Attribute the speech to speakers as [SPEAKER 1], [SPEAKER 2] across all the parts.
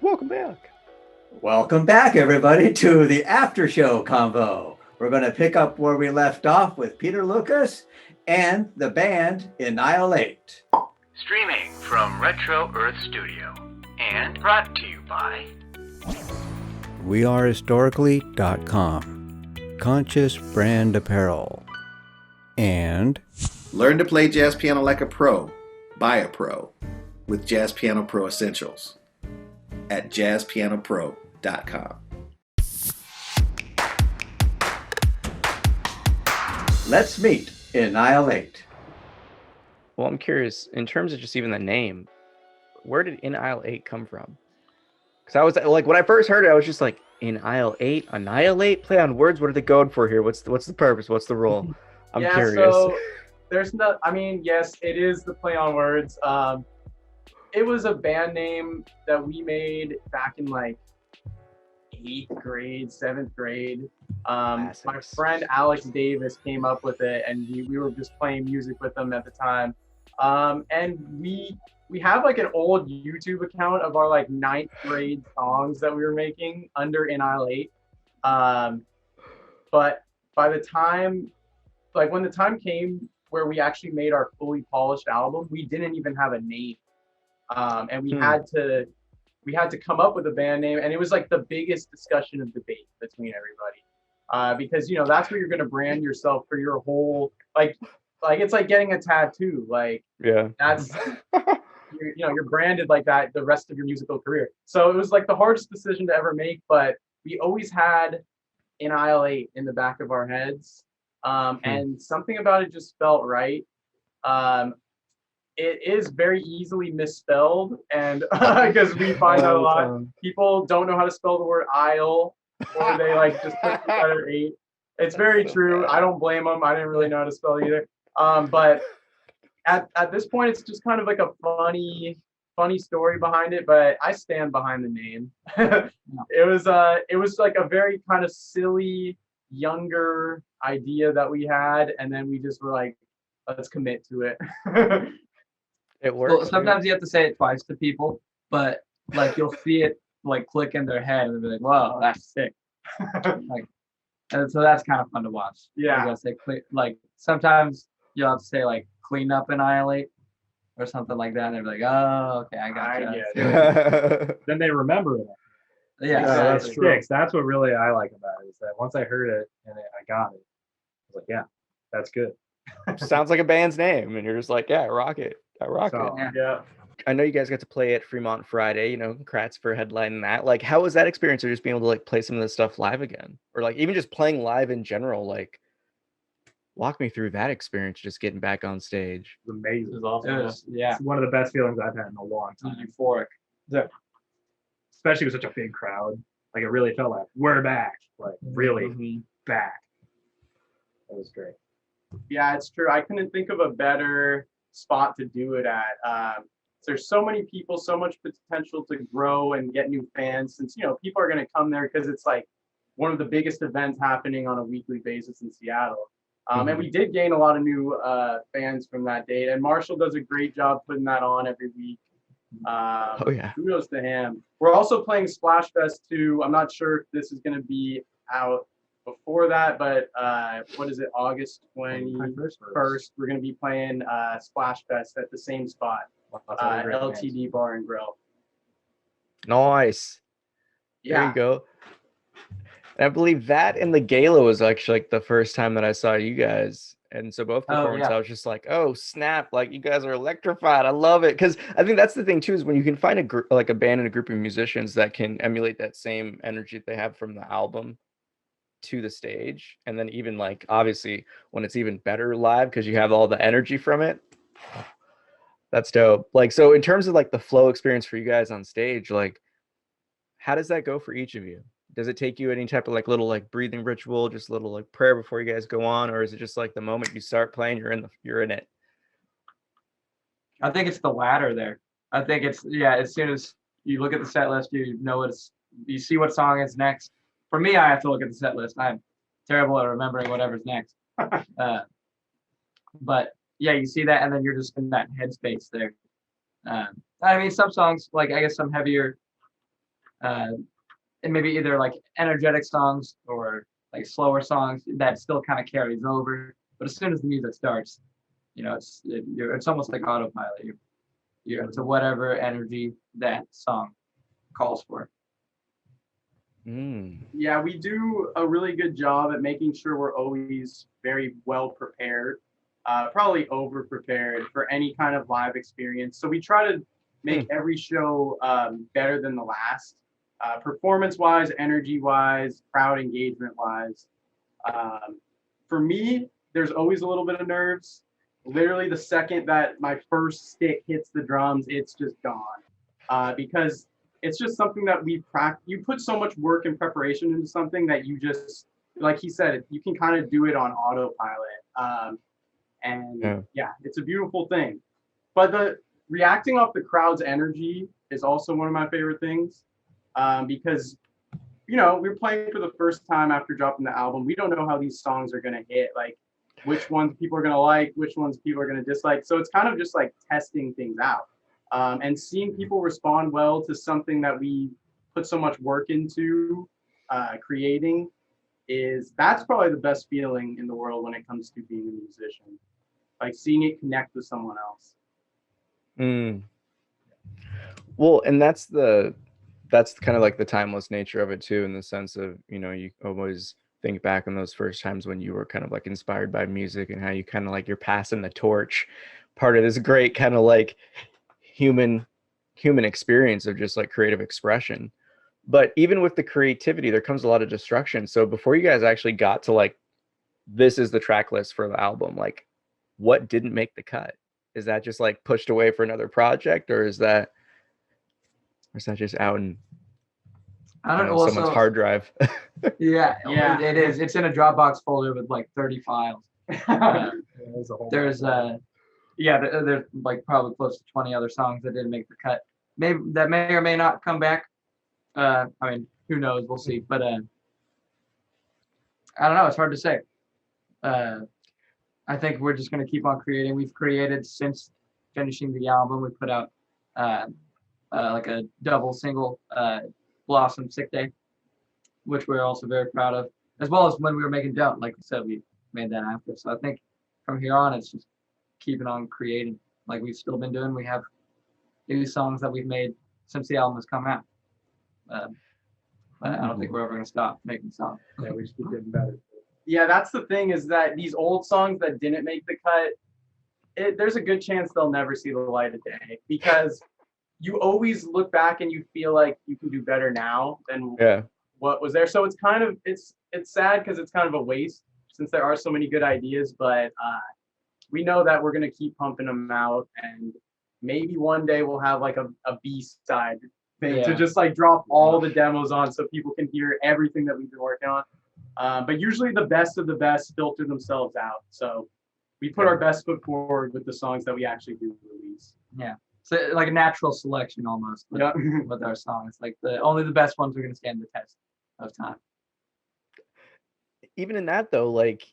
[SPEAKER 1] Welcome back.
[SPEAKER 2] Welcome back, everybody, to the after show convo. We're going to pick up where we left off with Peter Lucas and the band Annihilate.
[SPEAKER 3] Streaming from Retro Earth Studio and brought to you by
[SPEAKER 1] WeAreHistorically.com, Conscious Brand Apparel, and
[SPEAKER 4] Learn to play jazz piano like a pro, by a pro, with Jazz Piano Pro Essentials at jazzpianopro.com.
[SPEAKER 2] Let's meet Annihilate.
[SPEAKER 5] Well, I'm curious, in terms of just even the name, where did Annihilate come from? Because I was like, when I first heard it, I was just like, Annihilate, play on words. What are they going for here? What's the purpose? What's the role? I'm curious.
[SPEAKER 6] So there's no, I mean, yes, it is the play on words. It was a band name that we made back in like 8th grade, 7th grade. My friend Alex Davis came up with it, and we were just playing music with them at the time. And we have like an old YouTube account of our like 9th grade songs that we were making under Annihilate. But by the time, like when the time came where we actually made our fully polished album, we didn't even have a name. And we had to come up with a band name, and it was like the biggest discussion of debate between everybody, because that's where you're going to brand yourself for your whole like it's like getting a tattoo, like that's you're branded like that the rest of your musical career. So it was like the hardest decision to ever make, but we always had Annihilate in the back of our heads, and something about it just felt right. It is very easily misspelled, and because we find out a lot, people don't know how to spell the word aisle, or they like just put the letter 8. It's very true. I don't blame them. I didn't really know how to spell either. But at this point, it's just kind of like a funny story behind it. But I stand behind the name. It was like a very kind of silly, younger idea that we had, and then we just were like, let's commit to it.
[SPEAKER 5] It works.
[SPEAKER 7] Well, sometimes you have to say it twice to people, but like you'll see it like click in their head and they'll be like, "Whoa, that's sick!" Like, and so that's kind of fun to watch.
[SPEAKER 6] Yeah.
[SPEAKER 7] You gotta say like sometimes you'll have to say like "clean up, annihilate" or something like that, and they'll be like, "Oh, okay, I got you."
[SPEAKER 8] Then they remember it.
[SPEAKER 7] Yeah,
[SPEAKER 8] That
[SPEAKER 7] exactly.
[SPEAKER 8] sticks. That's what really I like about it, is that once I heard it and I got it, I was like, yeah, that's good.
[SPEAKER 5] Sounds like a band's name, and you're just like, yeah, I rock it. I rock
[SPEAKER 8] So,
[SPEAKER 5] it.
[SPEAKER 6] Yeah.
[SPEAKER 5] I know you guys got to play at Fremont Friday, congrats for headlining that. Like, how was that experience of just being able to like play some of this stuff live again? Or like even just playing live in general? Like, walk me through that experience, just getting back on stage.
[SPEAKER 8] It was amazing.
[SPEAKER 7] It was awesome. Yeah,
[SPEAKER 8] It's one of the best feelings I've had in a long time.
[SPEAKER 7] euphoric.
[SPEAKER 8] Especially with such a big crowd. Like it really felt like we're back. Like really back. It was great.
[SPEAKER 6] Yeah, it's true. I couldn't think of a better spot to do it at. There's so many people, so much potential to grow and get new fans, since people are going to come there because it's like one of the biggest events happening on a weekly basis in Seattle. And we did gain a lot of new fans from that date, and Marshall does a great job putting that on every week.
[SPEAKER 5] Oh yeah.
[SPEAKER 6] Kudos to him. We're also playing Splash Fest too. I'm not sure if this is going to be out before that, but what is it, August 21st? We're going to be playing Splash Fest at the same spot, LTD Bar and Grill.
[SPEAKER 5] Nice. There you go. And I believe that and the gala was actually like the first time that I saw you guys. And so both performances, I was just like, oh snap, like you guys are electrified. I love it. Because I think that's the thing too, is when you can find a band and a group of musicians that can emulate that same energy that they have from the album to the stage. And then even like obviously when it's even better live because you have all the energy from it. That's dope. Like, so in terms of like the flow experience for you guys on stage, like how does that go for each of you? Does it take you any type of like little like breathing ritual, just a little like prayer before you guys go on, or is it just like the moment you start playing, you're in it?
[SPEAKER 7] I think it's the latter there. I think it's as soon as you look at the set list, you see what song is next. For me, I have to look at the set list. I'm terrible at remembering whatever's next. But yeah, you see that, and then you're just in that headspace there. I mean, some songs, like I guess some heavier, and maybe either like energetic songs or like slower songs that still kind of carries over. But as soon as the music starts, it's almost like autopilot. You're to whatever energy that song calls for.
[SPEAKER 6] Yeah, we do a really good job at making sure we're always very well prepared, probably over prepared for any kind of live experience. So we try to make every show better than the last, performance wise, energy wise, crowd engagement wise. For me, there's always a little bit of nerves. Literally, the second that my first stick hits the drums, it's just gone, because it's just something that we practice. You put so much work and preparation into something that you just, like he said, you can kind of do it on autopilot. And yeah, it's a beautiful thing. But the reacting off the crowd's energy is also one of my favorite things, because we're playing for the first time after dropping the album. We don't know how these songs are gonna hit, like which ones people are gonna like, which ones people are gonna dislike. So it's kind of just like testing things out. And seeing people respond well to something that we put so much work into creating, that's probably the best feeling in the world when it comes to being a musician, like seeing it connect with someone else.
[SPEAKER 5] Well, and that's kind of like the timeless nature of it too, in the sense of, you always think back on those first times when you were kind of like inspired by music, and how you kind of like you're passing the torch, part of this great kind of like human experience of just like creative expression. But even with the creativity, there comes a lot of destruction. So before you guys actually got to like, this is the track list for the album, like what didn't make the cut? Is that just like pushed away for another project, or is that just out in someone's hard drive?
[SPEAKER 7] Yeah, it is. It's in a Dropbox folder with like 30 files. There's like probably close to 20 other songs that didn't make the cut. Maybe that may or may not come back. I mean, who knows? We'll see. But I don't know. It's hard to say. I think we're just going to keep on creating. We've created since finishing the album. We put out like a double single, Blossom Sick Day, which we're also very proud of, as well as when we were making Don't. Like we said, we made that after. So I think from here on, it's just keeping on creating like we've still been doing. We have new songs that we've made since the album has come out. But I don't think we're ever going to stop making songs.
[SPEAKER 8] Yeah, we just keep getting better.
[SPEAKER 6] Yeah, that's the thing, is that these old songs that didn't make the cut, there's a good chance they'll never see the light of day, because you always look back and you feel like you can do better now than what was there. So it's kind of, it's sad because it's kind of a waste, since there are so many good ideas, but we know that we're going to keep pumping them out, and maybe one day we'll have like a B-side thing to just like drop all the demos on so people can hear everything that we've been working on. But usually the best of the best filter themselves out. So we put our best foot forward with the songs that we actually do release.
[SPEAKER 7] Yeah. So like a natural selection almost with our songs. Like only the best ones are going to stand the test of time.
[SPEAKER 5] Even in that though, like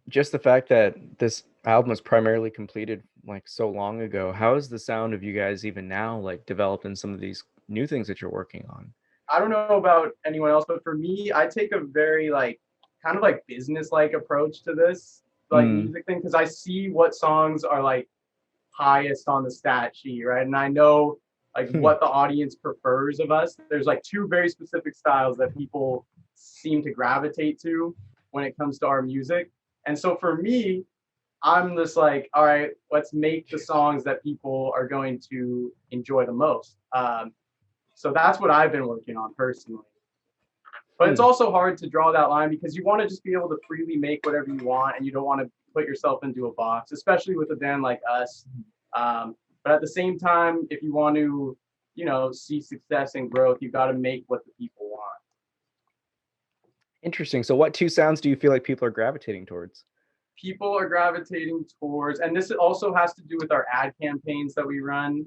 [SPEAKER 5] just the fact that this album was primarily completed like so long ago, how is the sound of you guys even now like developed in some of these new things that you're working on?
[SPEAKER 6] I don't know about anyone else, but for me, I take a very like kind of like business-like approach to this like music thing, because I see what songs are like highest on the stat sheet, right? And I know like what the audience prefers of us. There's like two very specific styles that people seem to gravitate to when it comes to our music. And so for me, I'm just like, all right, let's make the songs that people are going to enjoy the most. So that's what I've been working on personally. But it's also hard to draw that line, because you want to just be able to freely make whatever you want, and you don't want to put yourself into a box, especially with a band like us. But at the same time, if you want to, see success and growth, you've got to make what the people want.
[SPEAKER 5] Interesting. So what two sounds do you feel like people are gravitating towards?
[SPEAKER 6] People are gravitating towards, and this also has to do with our ad campaigns that we run.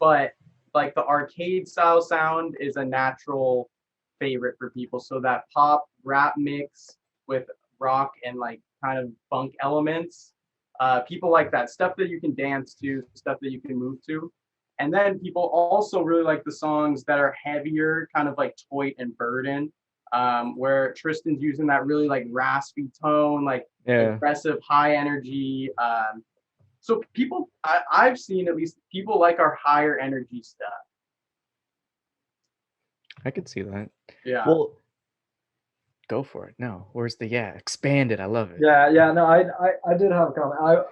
[SPEAKER 6] But like the arcade style sound is a natural favorite for people. So that pop rap mix with rock and like kind of funk elements, people like that stuff that you can dance to, stuff that you can move to. And then people also really like the songs that are heavier, kind of like Toit and Burden, where Tristan's using that really like raspy tone, like aggressive, high energy. So people, I've seen at least people like our higher energy stuff.
[SPEAKER 5] I could see that.
[SPEAKER 6] Yeah.
[SPEAKER 5] Well, go for it. No, where's the expand it? I love it.
[SPEAKER 9] Yeah. No, I did have a comment.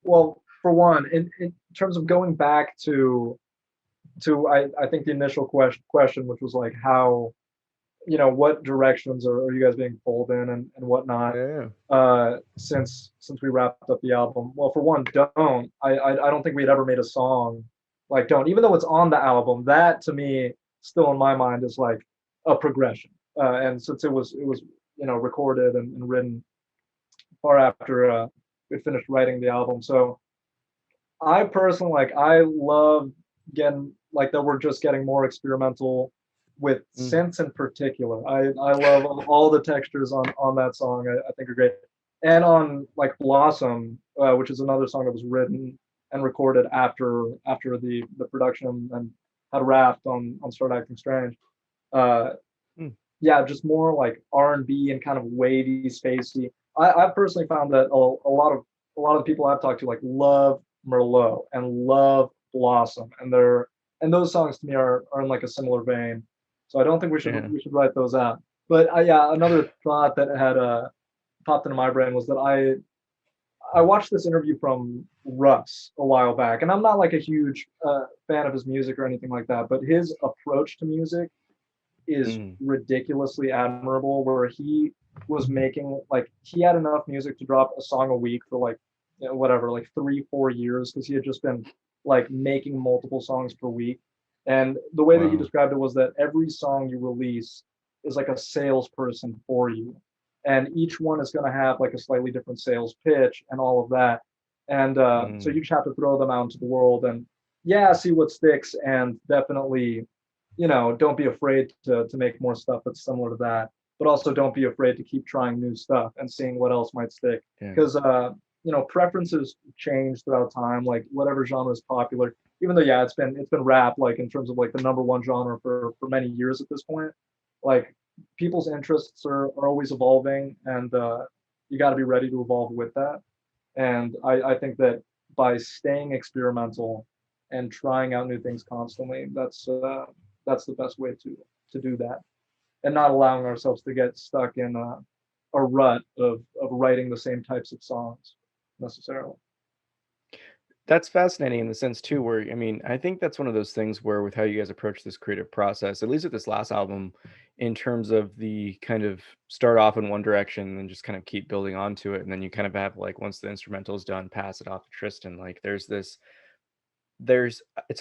[SPEAKER 9] Well, for one, in terms of going back to I think the initial question, which was like how, what directions are you guys being pulled in and whatnot, since we wrapped up the album. Well, for one, I don't think we'd ever made a song like Don't, even though it's on the album. That to me, still in my mind, is like a progression. And since it was recorded and written far after we finished writing the album, so I personally I love getting like that we're just getting more experimental with synths in particular. I love all the textures on that song. I think are great. And on like Blossom, which is another song that was written and recorded after the production and had wrapped on Start Acting Strange. Yeah, just more like R&B and kind of wavy, spacey. I've personally found that a lot of the people I've talked to like love Merlot and love Blossom, and those songs to me are in like a similar vein. So I don't think we should write those out. But another thought that had popped into my brain was that I watched this interview from Russ a while back, and I'm not like a huge fan of his music or anything like that, but his approach to music is ridiculously admirable, where he was making like he had enough music to drop a song a week for like whatever, like 3-4 years, because he had just been like making multiple songs per week. And the way that he described it was that every song you release is like a salesperson for you, and each one is going to have like a slightly different sales pitch and all of that. And so you just have to throw them out into the world and see what sticks, and definitely don't be afraid to make more stuff that's similar to that, but also don't be afraid to keep trying new stuff and seeing what else might stick, because preferences change throughout time. Like whatever genre is popular, even though it's been rap like in terms of like the #1 genre for many years at this point, like people's interests are always evolving, and you got to be ready to evolve with that. And I think that by staying experimental and trying out new things constantly, that's the best way to do that, and not allowing ourselves to get stuck in a rut of writing the same types of songs necessarily.
[SPEAKER 5] That's fascinating in the sense too, where I mean, I think that's one of those things where with how you guys approach this creative process, at least with this last album, in terms of the kind of start off in one direction and just kind of keep building onto it, and then you kind of have like once the instrumental is done, pass it off to Tristan. Like it's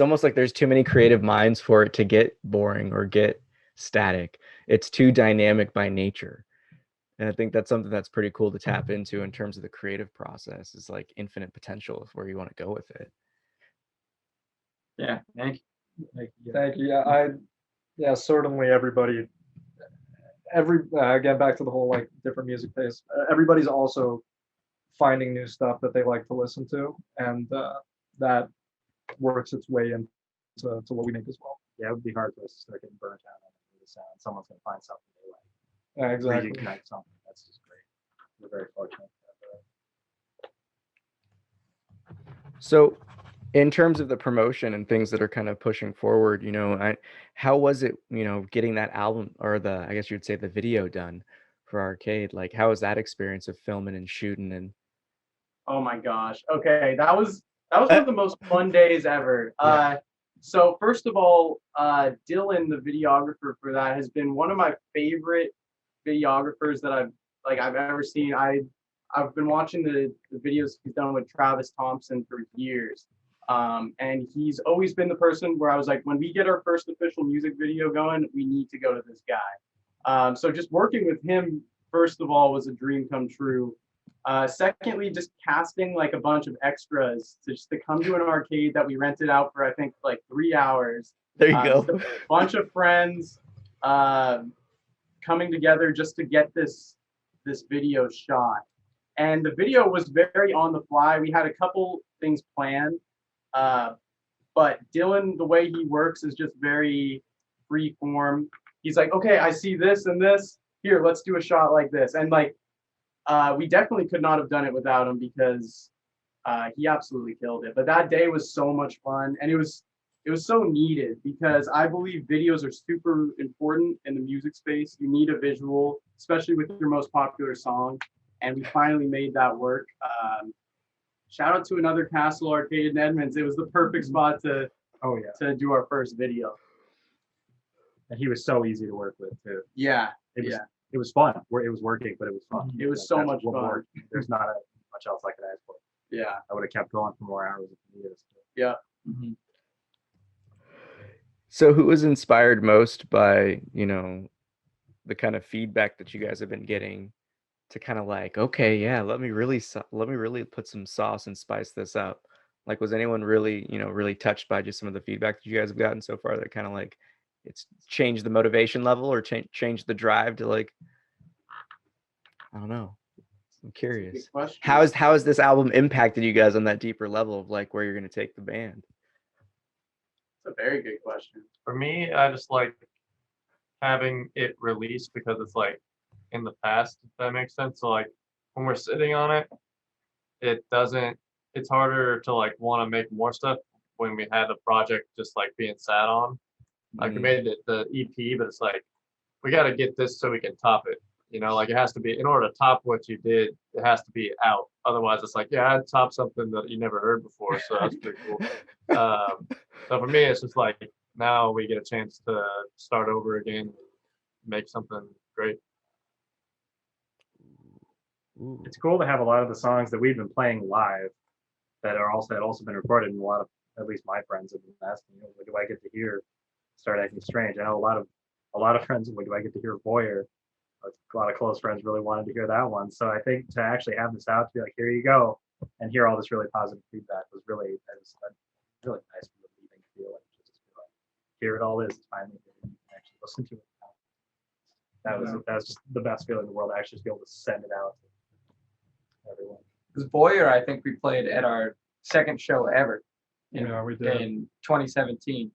[SPEAKER 5] almost like there's too many creative minds for it to get boring or get static. It's too dynamic by nature. And I think that's something that's pretty cool to tap into in terms of the creative process, is like infinite potential of where you want to go with it.
[SPEAKER 7] Yeah, thank
[SPEAKER 9] you. Yeah, certainly everybody, again, back to the whole like different music taste, everybody's also finding new stuff that they like to listen to, and that works its way into what we make as well.
[SPEAKER 8] Yeah, it would be hard for us to start getting burnt out on the sound. Someone's going to find something they like.
[SPEAKER 9] Yeah, exactly.
[SPEAKER 8] Reignite something. That's just great. We're very fortunate.
[SPEAKER 5] So in terms of the promotion and things that are kind of pushing forward, how was it, getting that album, or I guess you'd say the video done for Arcade? Like, how was that experience of filming and shooting? And
[SPEAKER 6] oh my gosh. Okay. That was one of the most fun days ever. So first of all, Dylan, the videographer for that, has been one of my favorite videographers that I've ever seen. I've been watching the videos he's done with Travis Thompson for years. And he's always been the person where I was like, when we get our first official music video going, we need to go to this guy. So just working with him, first of all, was a dream come true. Secondly, just casting like a bunch of extras to come to an arcade that we rented out for I think like 3 hours.
[SPEAKER 5] There you go.
[SPEAKER 6] A bunch of friends coming together just to get this video shot. And the video was very on the fly. We had a couple things planned, but But Dylan, the way he works is just very free form. He's like, okay, I see this and this. Here, let's do a shot like this. And like, we definitely could not have done it without him because he absolutely killed it. But that day was so much fun, and it was so needed because I believe videos are super important in the music space. You need a visual, especially with your most popular song, and we finally made that work. Shout out to Another Castle Arcade in Edmonds. It was the perfect spot to do our first video.
[SPEAKER 8] And he was so easy to work with too.
[SPEAKER 6] Yeah,
[SPEAKER 8] it was fun. It was working, but it was fun.
[SPEAKER 6] It was so much fun.
[SPEAKER 8] There's not much else I could ask for.
[SPEAKER 6] Yeah,
[SPEAKER 8] I would have kept going for more hours if needed.
[SPEAKER 6] Yeah.
[SPEAKER 5] So who was inspired most by, you know, the kind of feedback that you guys have been getting to kind of like, okay, yeah, let me really put some sauce and spice this up? Like, was anyone really, you know, really touched by just some of the feedback that you guys have gotten so far that kind of like it's changed the motivation level or changed the drive to like, I don't know. I'm curious. How has this album impacted you guys on that deeper level of like where you're going to take the band?
[SPEAKER 6] It's a very good question.
[SPEAKER 10] For me, I just like having it released because it's like in the past, if that makes sense. So like when we're sitting on it, it's harder to like want to make more stuff when we had the project just like being sat on. Like we made the EP, but it's like we got to get this so we can top it. You know, like it has to be, in order to top what you did, it has to be out. Otherwise, it's like, yeah, I'd top something that you never heard before. So that's pretty cool. So for me, it's just like now we get a chance to start over again, make something great.
[SPEAKER 8] It's cool to have a lot of the songs that we've been playing live that had also been recorded, and a lot of, at least my friends have been asking, you know, what do I get to hear Start Acting Strange? I know a lot of friends, what do I get to hear Voyeur? A lot of close friends really wanted to hear that one. So I think to actually have this out, to be like, here you go, and hear all this really positive feedback was really nice relieving feel. Like just like, here it all is. It's finally here. You can actually listen to it now. That was just the best feeling in the world. To actually just be able to send it out to everyone.
[SPEAKER 7] Because Voyeur, I think we played at our second show ever.
[SPEAKER 9] We did.
[SPEAKER 7] In 2017,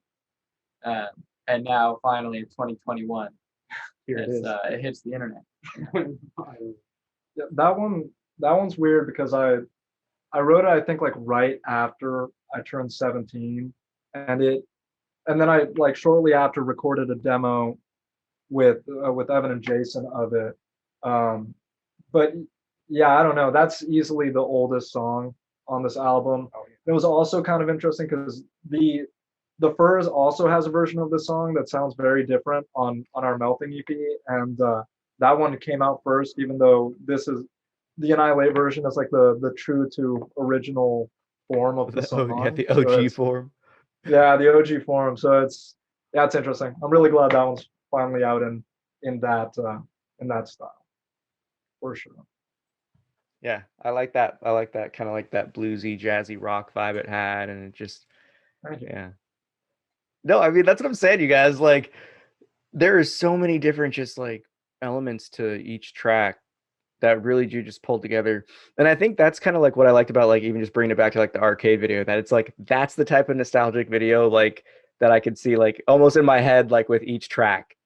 [SPEAKER 7] and now finally in 2021.
[SPEAKER 9] Here it is.
[SPEAKER 7] It hits the internet.
[SPEAKER 9] Yeah, that one's weird because I wrote it, I think, like right after I turned 17, and then I like shortly after recorded a demo with Evan and Jason of it. But yeah, I don't know. That's easily the oldest song on this album. It was also kind of interesting because the Furs also has a version of this song that sounds very different on our Melting EP, and that one came out first, even though this is the Annihilate version is like the true to original form of the song.
[SPEAKER 5] Yeah, the OG form.
[SPEAKER 9] Yeah, the OG form. So it's interesting. I'm really glad that one's finally out in that style, for sure.
[SPEAKER 5] Yeah, I like that. I like that kind of like that bluesy, jazzy rock vibe it had, and it just, yeah. No, I mean, that's what I'm saying, you guys. Like, there are so many different just like elements to each track that really do just pull together. And I think that's kind of like what I liked about like even just bringing it back to like the arcade video, that it's like that's the type of nostalgic video like that I could see like almost in my head, like with each track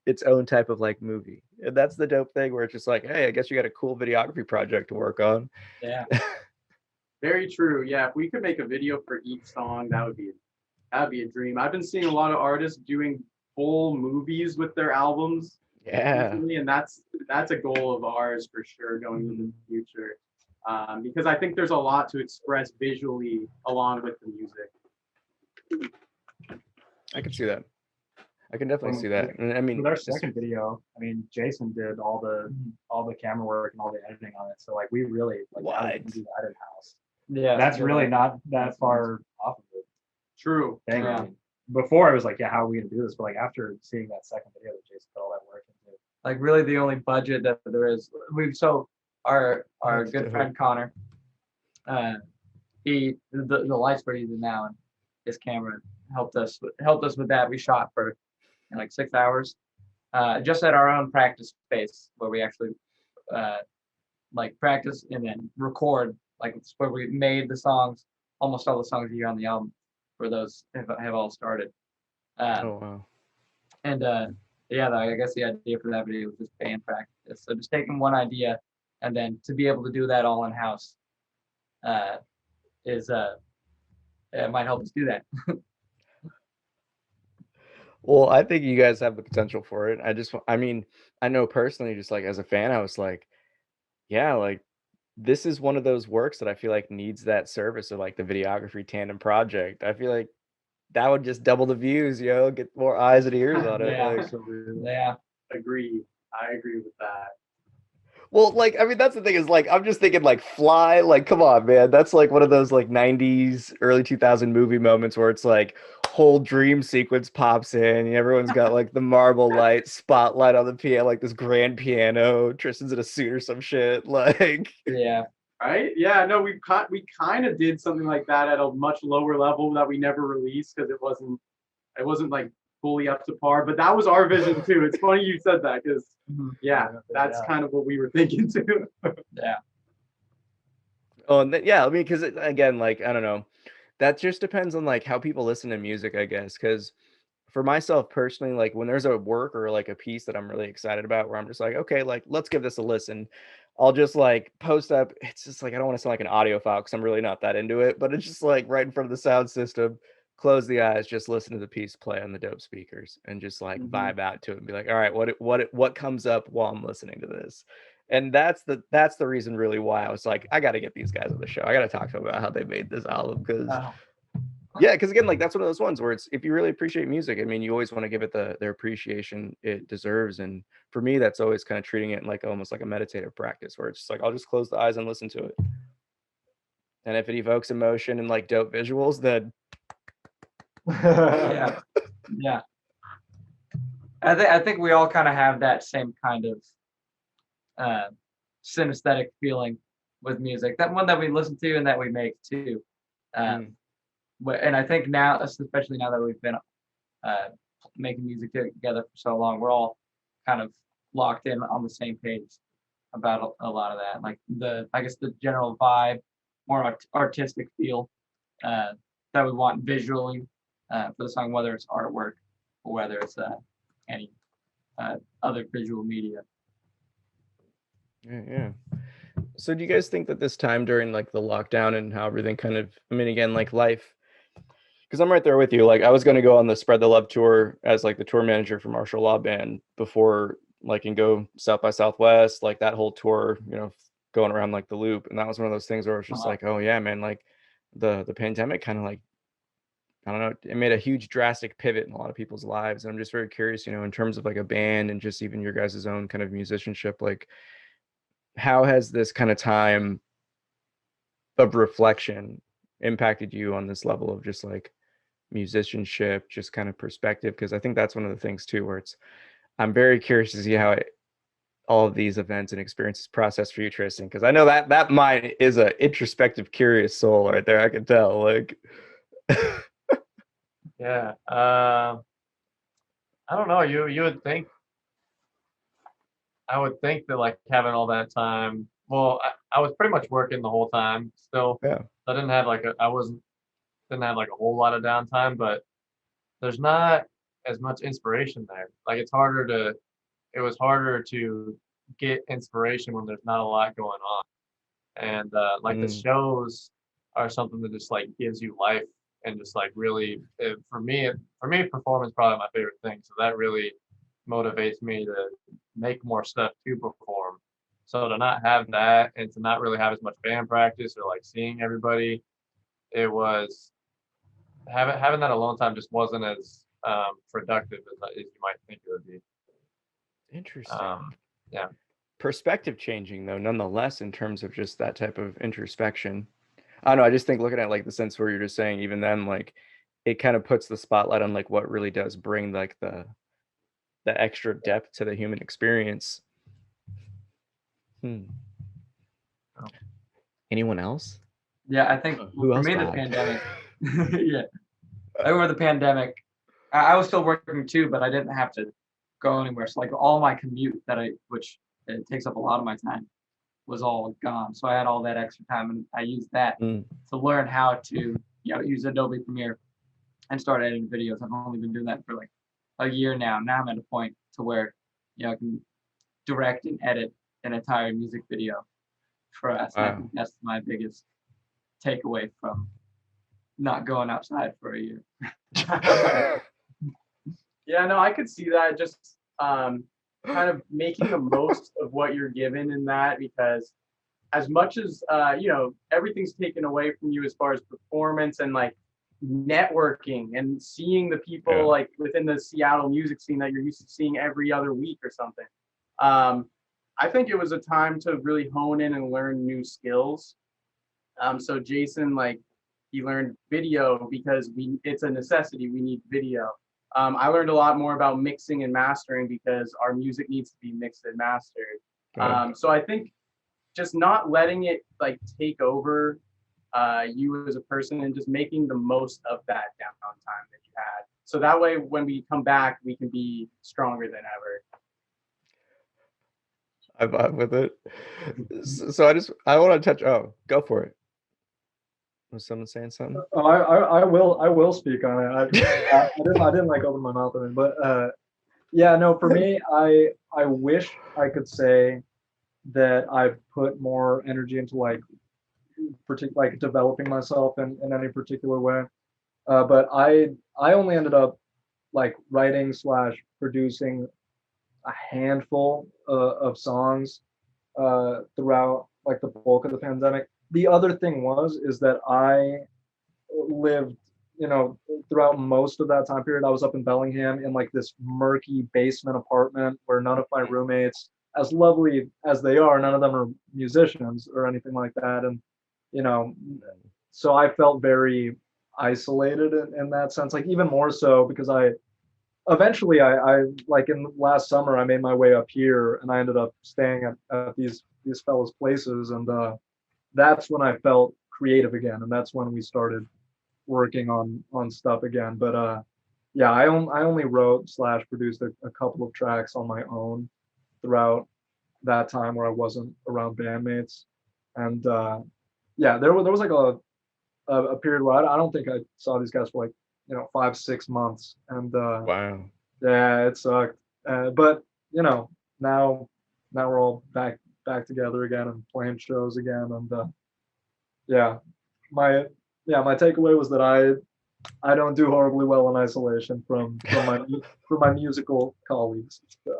[SPEAKER 5] its own type of like movie. And that's the dope thing where it's just like, hey, I guess you got a cool videography project to work on.
[SPEAKER 6] Yeah. Very true. Yeah, if we could make a video for each song, that'd be a dream. I've been seeing a lot of artists doing full movies with their albums.
[SPEAKER 5] Yeah.
[SPEAKER 6] Recently, and that's a goal of ours for sure going into the future. Because I think there's a lot to express visually along with the music.
[SPEAKER 5] I can see that. I can definitely see that. And I mean,
[SPEAKER 8] with our second video, I mean, Jason did all the camera work and all the editing on it. So like we really like do that in house.
[SPEAKER 7] Yeah,
[SPEAKER 8] that's really not that far off of it.
[SPEAKER 6] True.
[SPEAKER 8] Thing. Yeah. Before I was like, yeah, how are we gonna do this? But like after seeing that second video that Jason put all that work into,
[SPEAKER 7] like really the only budget that there is. Our good friend Connor, the lights we're using now and his camera helped us with that. We shot for like 6 hours, just at our own practice space where we actually like practice and then record. Like it's where we made the songs, almost all the songs you hear on the album where those have all started.
[SPEAKER 5] Oh wow.
[SPEAKER 7] And yeah, I guess the idea for that video was just band practice. So just taking one idea and then to be able to do that all in house is it might help us do that.
[SPEAKER 5] Well, I think you guys have the potential for it. I mean, I know personally, just like as a fan, I was like, yeah, like this is one of those works that I feel like needs that service of like the videography tandem project. I feel like that would just double the views, get more eyes and ears on it.
[SPEAKER 7] Yeah.
[SPEAKER 5] Like,
[SPEAKER 8] Absolutely.
[SPEAKER 7] Yeah.
[SPEAKER 8] Agreed. I agree with that.
[SPEAKER 5] well, like, I mean, that's the thing is like, I'm just thinking like Fly, like, come on, man. That's like one of those like 90s, early 2000 movie moments where it's like whole dream sequence pops in and everyone's got like the marble light spotlight on the piano, like this grand piano. Tristan's in a suit or some shit. Like,
[SPEAKER 7] Yeah.
[SPEAKER 6] Right? Yeah, no, we kind of did something like that at a much lower level that we never released because it wasn't like fully up to par. But that was our vision too. It's funny you said that because yeah, that's kind of what we were thinking too.
[SPEAKER 7] Yeah.
[SPEAKER 5] oh, and yeah, I mean, because again, like, I don't know, that just depends on like how people listen to music, I guess. Because for myself personally, like when there's a work or like a piece that I'm really excited about, where I'm just like, okay, like let's give this a listen. I'll just like post up. It's just like I don't want to sound like an audiophile because I'm really not that into it, but it's just like right in front of the sound system. Close the eyes, just listen to the piece play on the dope speakers, and just like vibe out to it and be like, all right, what comes up while I'm listening to this? And that's the reason really why I was like, I got to get these guys on the show. I got to talk to them about how they made this album because. Yeah, because again, like that's one of those ones where it's if you really appreciate music, I mean, you always want to give it their appreciation it deserves. And for me, that's always kind of treating it like almost like a meditative practice, where it's just like I'll just close the eyes and listen to it. And if it evokes emotion and like dope visuals, then
[SPEAKER 7] Yeah. Yeah. I think we all kind of have that same kind of synesthetic feeling with music. That one that we listen to and that we make too. And I think now, especially now that we've been making music together for so long, we're all kind of locked in on the same page about a lot of that. Like I guess the general vibe, more artistic feel that we want visually for the song, whether it's artwork or whether it's any other visual media.
[SPEAKER 5] yeah. So do you guys think that this time during like the lockdown and how everything kind of, I mean, again, like life, because I'm right there with you. Like I was going to go on the Spread the Love tour as like the tour manager for Martial Law Band before like and go South by Southwest, like that whole tour, going around like the loop. And that was one of those things where it's just like, oh yeah, man, like the pandemic kind of like, I don't know, it made a huge drastic pivot in a lot of people's lives. And I'm just very curious, in terms of like a band and just even your guys' own kind of musicianship, like how has this kind of time of reflection impacted you on this level of just like musicianship, just kind of perspective? Because I think that's one of the things too, where I'm very curious to see how all of these events and experiences process for you, Tristan, because I know that mind is a introspective, curious soul right there. I can tell. Like,
[SPEAKER 10] Yeah. I don't know. You would think. I would think that like having all that time. Well, I was pretty much working the whole time still.
[SPEAKER 5] yeah.
[SPEAKER 10] I didn't have like didn't have like a whole lot of downtime, but there's not as much inspiration there. Like it was harder to get inspiration when there's not a lot going on. And like the shows are something that just like gives you life and just like really for me performance is probably my favorite thing. So that really motivates me to make more stuff to perform. So to not have that and to not really have as much band practice or like seeing everybody, it was having that alone time just wasn't as productive as you might think it would be.
[SPEAKER 5] Interesting.
[SPEAKER 10] Yeah.
[SPEAKER 5] Perspective changing though, nonetheless, in terms of just that type of introspection. I don't know. I just think looking at like the sense where you're just saying, even then, like it kind of puts the spotlight on like what really does bring like the extra depth to the human experience. Anyone else?
[SPEAKER 7] Yeah, I think
[SPEAKER 5] Who
[SPEAKER 7] for
[SPEAKER 5] else
[SPEAKER 7] me the
[SPEAKER 5] vibed?
[SPEAKER 7] pandemic. Yeah, over the pandemic, I was still working too, but I didn't have to go anywhere. So like all my commute which it takes up a lot of my time, was all gone. So I had all that extra time, and I used that to learn how to use Adobe Premiere and start editing videos. I've only been doing that for like a year now. Now I'm at a point to where, you know, I can direct and edit an entire music video for us. And I think that's my biggest takeaway from not going outside for a year.
[SPEAKER 6] Yeah, no, I could see that, just kind of making the most of what you're given in that, because as much as you know, everything's taken away from you as far as performance and like networking and seeing the people like within the Seattle music scene that you're used to seeing every other week or something. I think it was a time to really hone in and learn new skills. So Jason, like, he learned video because it's a necessity. We need video. I learned a lot more about mixing and mastering because our music needs to be mixed and mastered. So I think just not letting it like take over you as a person and just making the most of that downtime that you had. So that way, when we come back, we can be stronger than ever.
[SPEAKER 5] I vibe with it. So I want to touch. Oh, go for it. Was someone saying something?
[SPEAKER 9] Oh, I will speak on it. I didn't like open my mouth on it, but yeah, no, for me, I wish I could say that I've put more energy into like developing myself in any particular way. But I only ended up like writing / producing a handful of songs throughout like the bulk of the pandemic. The other thing is that I lived, you know, throughout most of that time period, I was up in Bellingham in like this murky basement apartment where none of my roommates, as lovely as they are, none of them are musicians or anything like that. And, you know, so I felt very isolated in that sense, like even more so because eventually I like in last summer, I made my way up here and I ended up staying at these fellows' places. And that's when I felt creative again. And that's when we started working on stuff again. But yeah, I only wrote / produced a couple of tracks on my own throughout that time where I wasn't around bandmates. And yeah, there was like a period where I don't think I saw these guys for like, you know, 5-6 months. And
[SPEAKER 5] wow.
[SPEAKER 9] Yeah, it sucked. But you know, now we're all back together again and playing shows again. And yeah, my takeaway was that I don't do horribly well in isolation from my musical colleagues. So.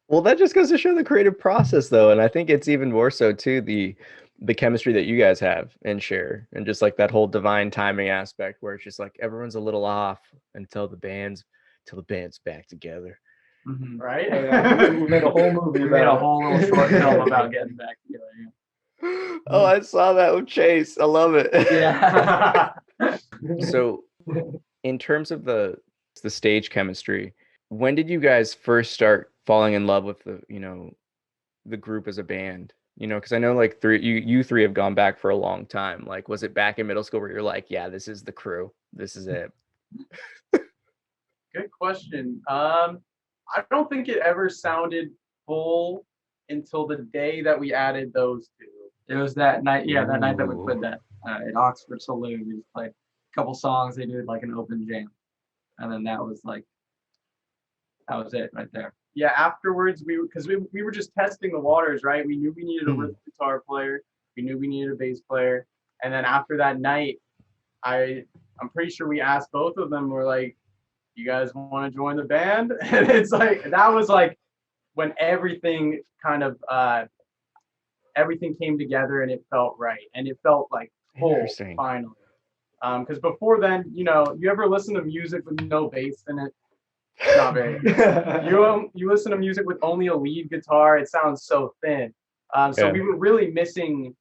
[SPEAKER 5] Well, that just goes to show the creative process, though, and I think it's even more so too the chemistry that you guys have and share, and just like that whole divine timing aspect, where it's just like everyone's a little off until the band's back together.
[SPEAKER 6] Mm-hmm. Right?
[SPEAKER 9] We made a whole movie.
[SPEAKER 7] We made a whole little short film about getting back together. Yeah.
[SPEAKER 5] Oh, I saw that with Chase. I love it.
[SPEAKER 7] Yeah.
[SPEAKER 5] So, in terms of the stage chemistry, when did you guys first start falling in love with the group as a band? You know, because I know like you three have gone back for a long time. Like, was it back in middle school where you're like, yeah, this is the crew, this is it?
[SPEAKER 6] Good question. I don't think it ever sounded full until the day that we added those two.
[SPEAKER 7] It was that night, that night that we played that at Oxford Saloon. We just played a couple songs. They did like an open jam, and then that was it right there.
[SPEAKER 6] Yeah, afterwards we were just testing the waters, right? We knew we needed a rhythm guitar player, we knew we needed a bass player, and then after that night, I'm pretty sure we asked both of them. We're like, "You guys want to join the band?" And it's like that was like when everything kind of everything came together and it felt right and it felt like full finally. Because before then, you know, you ever listen to music with no bass in it? Not very. You listen to music with only a lead guitar, it sounds so thin. So we were really missing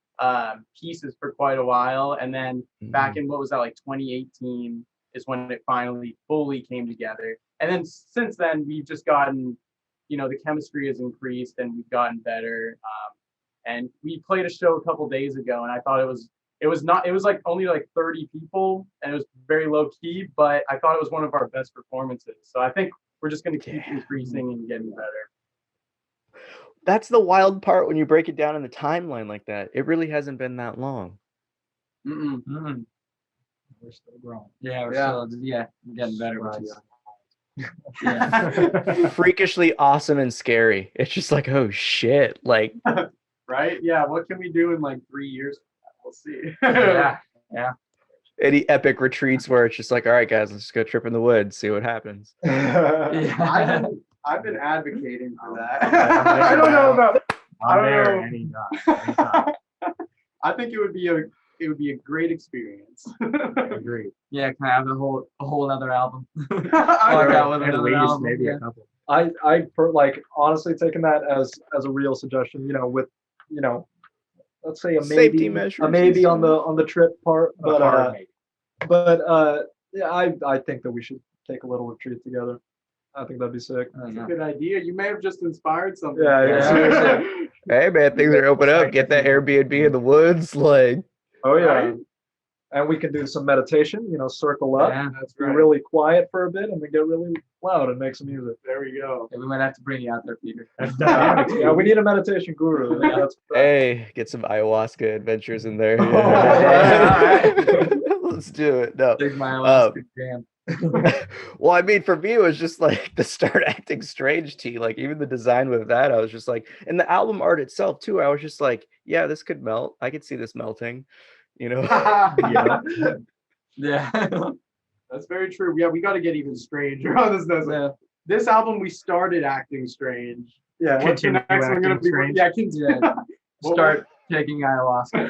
[SPEAKER 6] pieces for quite a while, and then back in what was that, like 2018 is when it finally fully came together. And then since then we've just gotten, you know, the chemistry has increased and we've gotten better. And we played a show a couple days ago, and I thought it was like only like 30 people, and it was very low key, but I thought it was one of our best performances. So I think we're just going to keep increasing and getting better.
[SPEAKER 5] That's the wild part when you break it down in the timeline like that. It really hasn't been that long.
[SPEAKER 9] We're still growing.
[SPEAKER 7] Yeah, we're still getting better.
[SPEAKER 9] Right,
[SPEAKER 7] Which is,
[SPEAKER 5] Freakishly awesome and scary. It's just like, oh shit, like
[SPEAKER 6] right? Yeah. What can we do in like 3 years? We'll see.
[SPEAKER 7] yeah.
[SPEAKER 5] any epic retreats where it's just like, all right, guys, let's just go trip in the woods, see what happens.
[SPEAKER 6] I've been advocating for that. I don't know about. I don't know.
[SPEAKER 8] Anytime.
[SPEAKER 6] I think it would be a great experience.
[SPEAKER 8] Agreed.
[SPEAKER 7] Yeah, can I have a whole other album?
[SPEAKER 8] At least maybe a couple.
[SPEAKER 9] Like honestly taking that as a real suggestion, with let's say a
[SPEAKER 5] Safety
[SPEAKER 9] maybe
[SPEAKER 5] measures
[SPEAKER 9] on the trip part, yeah, I think that we should take a little retreat together. I think that'd be sick.
[SPEAKER 6] That's a good idea. You may have just inspired something.
[SPEAKER 9] Yeah.
[SPEAKER 5] Hey man, things are open up. Get that Airbnb in the woods, like.
[SPEAKER 9] Oh yeah.
[SPEAKER 6] Right?
[SPEAKER 9] And we can do some meditation, circle up,
[SPEAKER 6] That's
[SPEAKER 9] be
[SPEAKER 6] right.
[SPEAKER 9] really quiet for a bit, and then get really loud and make some music.
[SPEAKER 6] There we go.
[SPEAKER 7] Yeah, we might have to bring you out there, Peter.
[SPEAKER 9] Yeah, we need a meditation guru. That's
[SPEAKER 5] Hey, get some ayahuasca adventures in there. Let's do it. No.
[SPEAKER 7] Take my Alaska jam.
[SPEAKER 5] Well, I mean, for me, it was just like the start acting strange tea. Like even the design with that, I was just like, and the album art itself too. I was just like, yeah, this could melt. I could see this melting.
[SPEAKER 7] Yeah.
[SPEAKER 6] That's very true. Yeah, we got to get even stranger on this. This album, we started acting strange.
[SPEAKER 9] Yeah.
[SPEAKER 6] What's the next one going to be?
[SPEAKER 8] Strange.
[SPEAKER 6] Yeah, continue.
[SPEAKER 7] Start taking ayahuasca.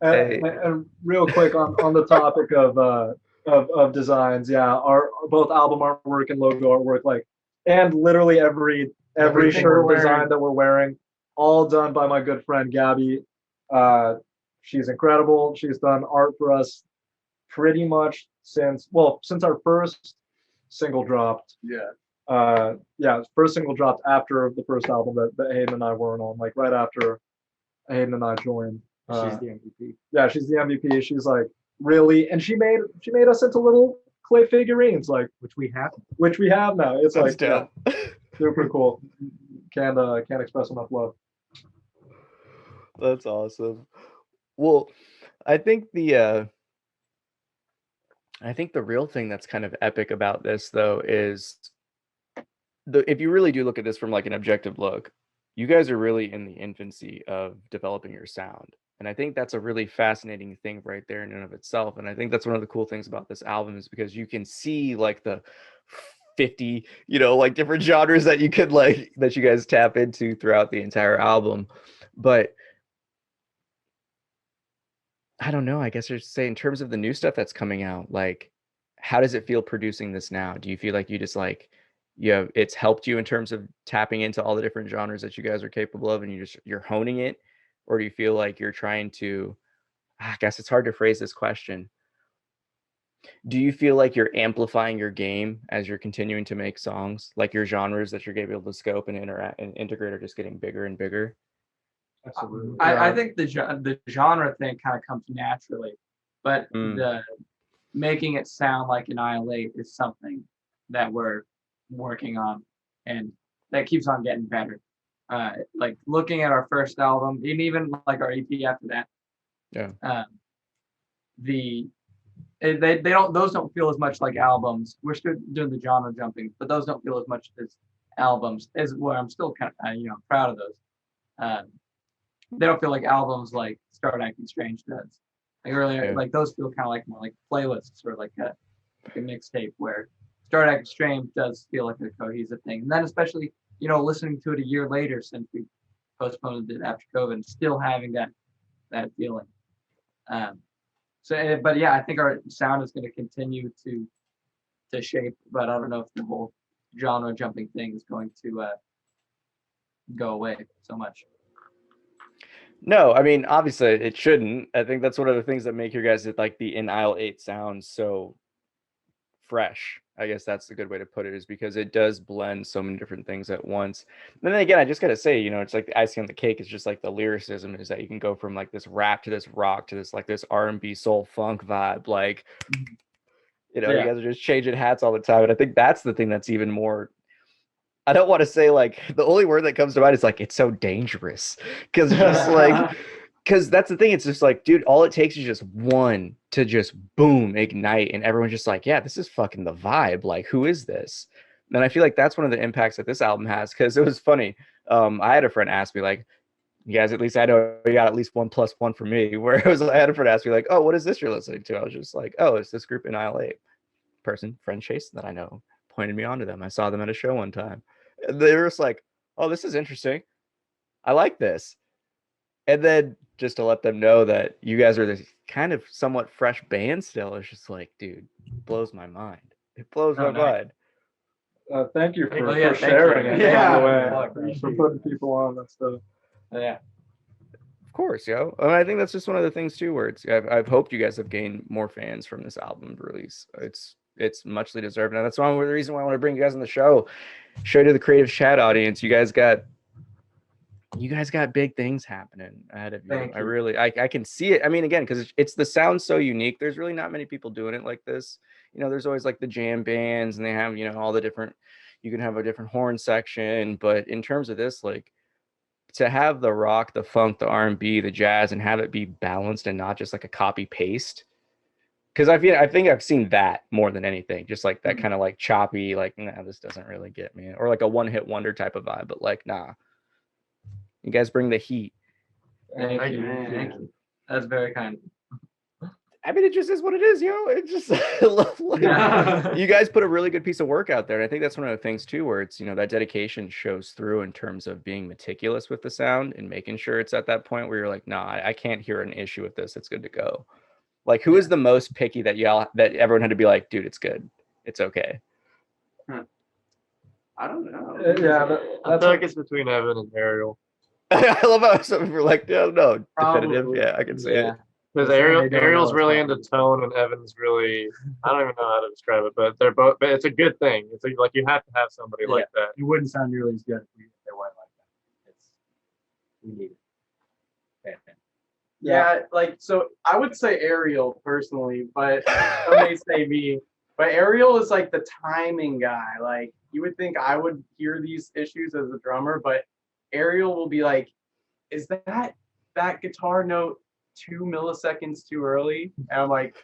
[SPEAKER 9] And real quick on the topic of designs, our both album artwork and logo artwork, and literally every shirt design that we're wearing, all done by my good friend Gabby. She's incredible. She's done art for us pretty much since our first single dropped. First single dropped after the first album that Hayden and I weren't on, right after Hayden and I joined.
[SPEAKER 8] She's the MVP.
[SPEAKER 9] Yeah, she's the MVP. She's really, and she made us into little clay figurines, which we have now. It's super cool. Can't express enough love.
[SPEAKER 5] That's awesome. Well, I think the real thing that's kind of epic about this though is if you really do look at this from an objective look, you guys are really in the infancy of developing your sound. And I think that's a really fascinating thing right there in and of itself. And I think that's one of the cool things about this album is because you can see the 50, different genres that you could that you guys tap into throughout the entire album. But I don't know, I guess I should say in terms of the new stuff that's coming out, how does it feel producing this now? Do you feel like you just it's helped you in terms of tapping into all the different genres that you guys are capable of and you're honing it? Or do you feel like you're trying to, I guess it's hard to phrase this question. Do you feel like you're amplifying your game as you're continuing to make songs? Like your genres that you're able to scope and interact and integrate are just getting bigger and bigger?
[SPEAKER 9] Absolutely.
[SPEAKER 7] I think the genre thing kind of comes naturally, but the making it sound like Annihilate is something that we're working on, and that keeps on getting better. Looking at our first album, and even our EP after that, those don't feel as much like albums. We're still doing the genre jumping, but those don't feel as much as albums. I'm still kind of proud of those. They don't feel like albums like Start Acting Strange does. Earlier, those feel kind of more like playlists or a mixtape, where Start Acting Strange does feel like a cohesive thing. And then especially, listening to it a year later since we postponed it after COVID, and still having that feeling. But yeah, I think our sound is going to continue to shape, but I don't know if the whole genre jumping thing is going to go away so much.
[SPEAKER 5] No, I mean, obviously it shouldn't. I think that's one of the things that make your guys the Annihilate sound so fresh. I guess that's the good way to put it, is because it does blend so many different things at once. And then again, I just got to say, it's like the icing on the cake is just the lyricism is that you can go from this rap to this rock to this this R&B soul funk vibe. You guys are just changing hats all the time. And I think that's the thing that's even more, I don't want to say the only word that comes to mind is it's so dangerous, because just because that's the thing. It's just like, dude, all it takes is just one to just boom, ignite, and everyone's just like, yeah, this is fucking the vibe. Like, who is this? And I feel like that's one of the impacts that this album has, because it was funny. I had a friend ask me, like, you guys, at least I know you got at least 1+1 for me, where it was, I had a friend ask me, like, oh, what is this you're listening to? I was just like, oh, it's this group Annihilate. Friend Chase that I know pointed me onto them. I saw them at a show one time. And they were just like, oh, this is interesting. I like this. And then just to let them know that you guys are this kind of somewhat fresh band still, it's just like, dude, it blows my mind. It blows my mind.
[SPEAKER 9] Thank you for,
[SPEAKER 7] yeah,
[SPEAKER 9] for sharing it.
[SPEAKER 2] Yeah.
[SPEAKER 9] By the way,
[SPEAKER 7] I appreciate
[SPEAKER 9] for putting people on that stuff.
[SPEAKER 7] Yeah.
[SPEAKER 5] Of course, yo. And I think that's just one of the things too, where it's, I've hoped you guys have gained more fans from this album release. It's muchly deserved, and that's one of the reason why I want to bring you guys on the show to the Creative Chat audience. You guys got big things happening ahead of you.
[SPEAKER 7] Thank you.
[SPEAKER 5] I really, I can see it. I mean, again, because it's the sound so unique. There's really not many people doing it like this. You know, there's always like the jam bands, and they have, you know, all the different. You can have a different horn section, but in terms of this, like, to have the rock, the funk, the R&B, the jazz, and have it be balanced and not just like a copy paste. Because I think I've seen that more than anything, just like that kind of like choppy, like, nah, this doesn't really get me, or like a one-hit wonder type of vibe. But like, nah, you guys bring the heat.
[SPEAKER 7] Thank you. Thank you. That's very kind.
[SPEAKER 5] I mean, it just is what it is, yo. It just you guys put a really good piece of work out there, and I think that's one of the things too, where it's, you know, that dedication shows through in terms of being meticulous with the sound and making sure it's at that point where you're like, nah, I can't hear an issue with this. It's good to go. Like, who is the most picky that everyone had to be like, dude, it's good, it's okay?
[SPEAKER 6] I don't know.
[SPEAKER 10] I feel like it's between Evan and Ariel.
[SPEAKER 5] I love how some people are like, no, definitive.
[SPEAKER 7] Probably.
[SPEAKER 5] Yeah, I can see it.
[SPEAKER 10] Because Ariel's really into tone and Evan's really, I don't even know how to describe it, but they're both, but it's a good thing. It's like you have to have somebody like that.
[SPEAKER 8] It wouldn't sound nearly as good if they weren't like that. We need it.
[SPEAKER 6] Yeah, like, so I would say Ariel personally, but some may say me. But Ariel is like the timing guy. Like, you would think I would hear these issues as a drummer, but Ariel will be like, is that guitar note 2 milliseconds too early? And I'm like,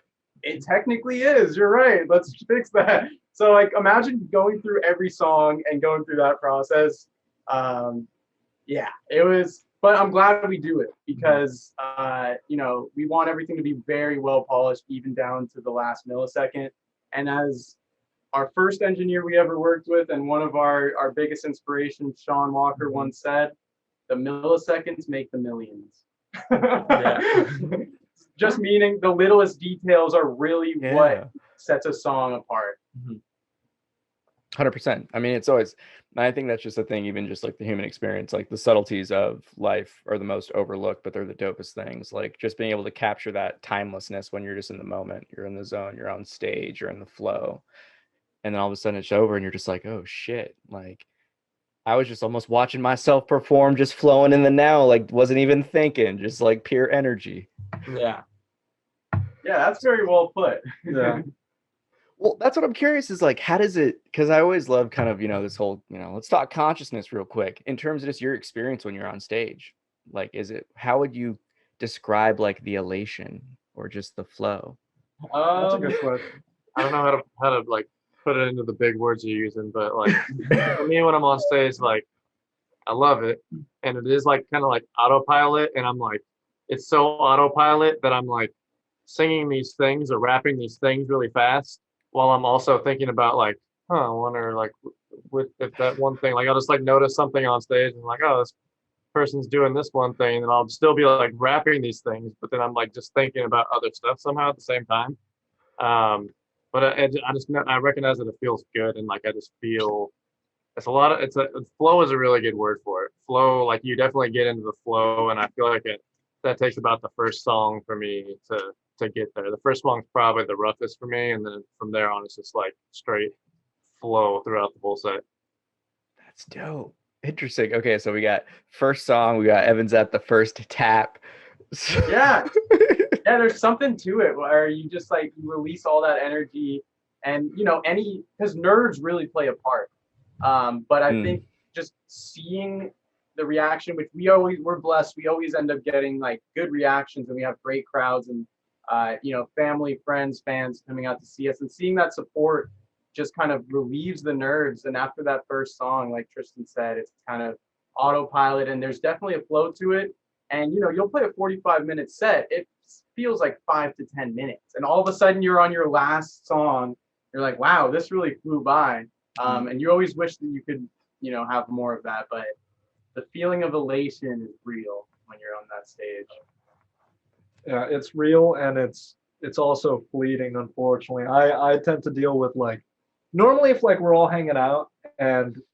[SPEAKER 6] it technically is. You're right. Let's fix that. So like, imagine going through every song and going through that process. Yeah, it was. But I'm glad we do it because you know, we want everything to be very well polished, even down to the last millisecond. And as our first engineer we ever worked with, and one of our biggest inspirations, Sean Walker, once said, "The milliseconds make the millions." Just meaning the littlest details are really what sets a song apart.
[SPEAKER 5] 100%. I mean, it's always, I think that's just the thing, even just like the human experience, like the subtleties of life are the most overlooked, but they're the dopest things. Like just being able to capture that timelessness when you're just in the moment, you're in the zone, you're on stage, you're in the flow. And then all of a sudden it's over and you're just like, oh shit. Like I was just almost watching myself perform, just flowing in the now, like wasn't even thinking, just like pure energy.
[SPEAKER 6] Yeah, that's very well put.
[SPEAKER 9] Yeah.
[SPEAKER 5] Well, that's what I'm curious is like, how does it, because I always love kind of, you know, this whole, you know, let's talk consciousness real quick in terms of just your experience when you're on stage. Like, how would you describe like the elation or just the flow?
[SPEAKER 9] That's a good question.
[SPEAKER 10] I don't know how to like put it into the big words you're using, but like for me when I'm on stage, like I love it, and it is like kind of like autopilot, and I'm like, it's so autopilot that I'm like singing these things or rapping these things really fast while I'm also thinking about like, I wonder like if that one thing, like I'll just like notice something on stage and like, oh, this person's doing this one thing, and I'll still be like rapping these things, but then I'm like just thinking about other stuff somehow at the same time. But I recognize that it feels good, and like I just feel flow is a really good word for it. Flow, like you definitely get into the flow, and I feel like that takes about the first song for me to get there. The first song's probably the roughest for me, and then from there on it's just like straight flow throughout the whole set.
[SPEAKER 5] That's dope. Interesting. Okay, so we got first song, we got Evans at the first tap.
[SPEAKER 6] Yeah, there's something to it where you just like you release all that energy, and you know, because nerves really play a part. But I think just seeing the reaction, which we're blessed. We always end up getting like good reactions, and we have great crowds and family, friends, fans coming out to see us, and seeing that support just kind of relieves the nerves. And after that first song, like Tristan said, it's kind of autopilot, and there's definitely a flow to it. And you'll play a 45-minute set. It feels like 5 to 10 minutes, and all of a sudden you're on your last song. You're like, wow, this really flew by. And you always wish that you could, have more of that. But the feeling of elation is real when you're on that stage.
[SPEAKER 9] Yeah, it's real, and it's also fleeting, unfortunately. I tend to deal with like, normally if like we're all hanging out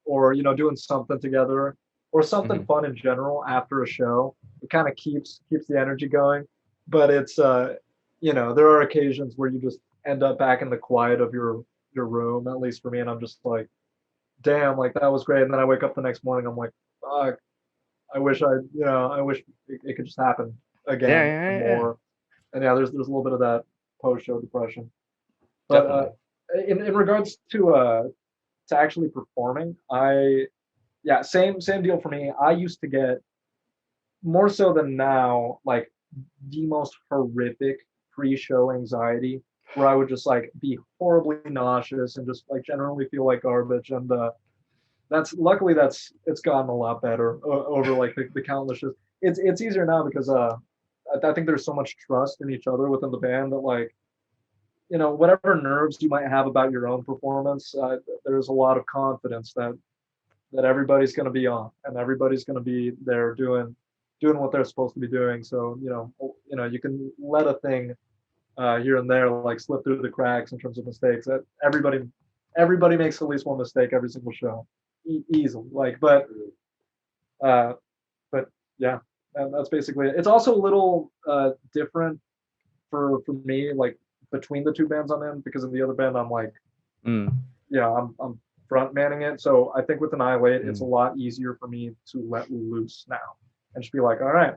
[SPEAKER 9] or doing something together or something fun in general after a show, it kind of keeps the energy going. But it's there are occasions where you just end up back in the quiet of your room, at least for me, and I'm just like, damn, like that was great. And then I wake up the next morning, I'm like, fuck, I wish it could just happen again more. And yeah, there's a little bit of that post-show depression. But in regards to actually performing, same deal for me. I used to get, more so than now, like the most horrific pre-show anxiety, where I would just like be horribly nauseous and just like generally feel like garbage. And luckily it's gotten a lot better over like the countless shows. It's easier now because I think there's so much trust in each other within the band that like, whatever nerves you might have about your own performance, there's a lot of confidence that everybody's going to be on, and everybody's going to be there doing what they're supposed to be doing. So you can let a thing here and there like slip through the cracks in terms of mistakes. That everybody makes at least one mistake every single show, easily. Like, but yeah, and that's basically it. It's also a little different for me, like between the two bands I'm in, because in the other band I'm like, I'm front manning it. So I think with Annihilate, it's a lot easier for me to let loose now and just be like, all right,